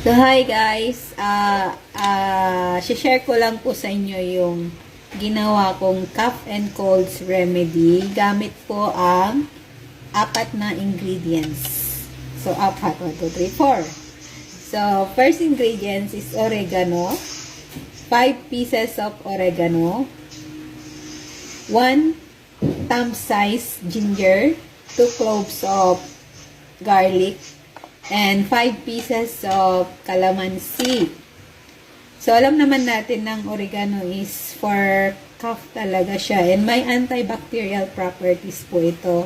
So, hi guys. Share ko lang po sa inyo yung ginawa kong cough and colds remedy. Gamit po ang 4 na ingredients. So, 4. 1, 2, 3, 4. So, first ingredients is oregano. 5 pieces of oregano. 1 thumb size ginger. 2 cloves of garlic. And 5 pieces of calamansi. So, alam naman natin ng oregano is for cough talaga siya. And may antibacterial properties po ito.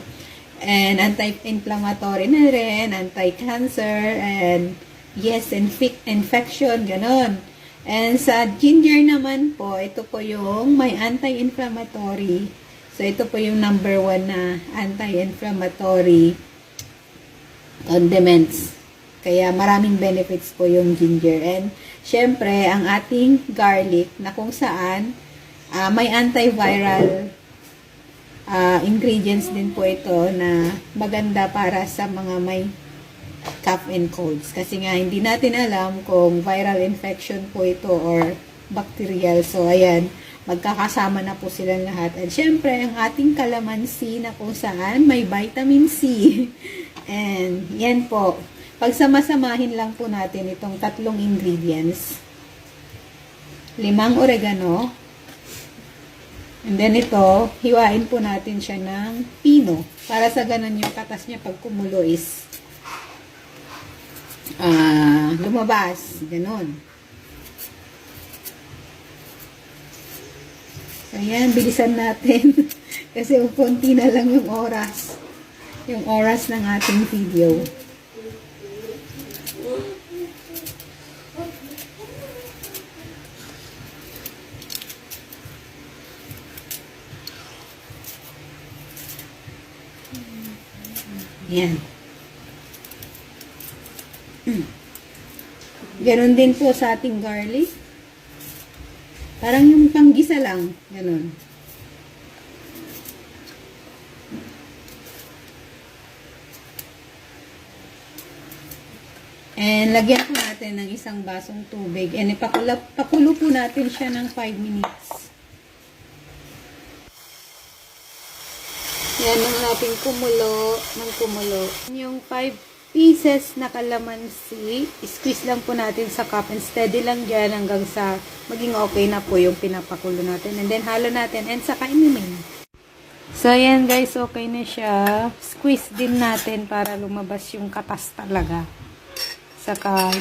And anti-inflammatory na rin, anti-cancer, and yes, infection, ganon. And sa ginger naman po, ito po yung may anti-inflammatory. So, ito po yung number 1 na anti-inflammatory condiments. Kaya maraming benefits po yung ginger. And syempre, ang ating garlic na kung saan may antiviral ingredients din po ito na maganda para sa mga may cough and colds. Kasi nga, hindi natin alam kung viral infection po ito or bacterial. So, ayan, magkakasama na po silang lahat. And syempre, ang ating calamansi na kung saan may vitamin C. And yan po. Pagsama-samahin lang po natin itong 3 ingredients. 5 oregano. And then ito, hiwain po natin siya ng pino. Para sa ganun yung katas niya pag kumulo is lumabas. Ganun. So, ayan, bilisan natin. Kasi konti na lang yung oras. Yung oras ng ating video. Yan. Ganon din po sa ating garlic. Parang yung panggisa lang. Ganon. And lagyan po natin ng isang basong tubig. And pakulo po natin siya ng 5 minutes. Yan ang natin kumulo. Yung 5 pieces na calamansi, squeeze lang po natin sa cup and steady lang dyan hanggang sa maging okay na po yung pinapakulo natin. And then halo natin and saka inumin. So yan guys, okay na siya. Squeeze din natin para lumabas yung katas talaga. Saka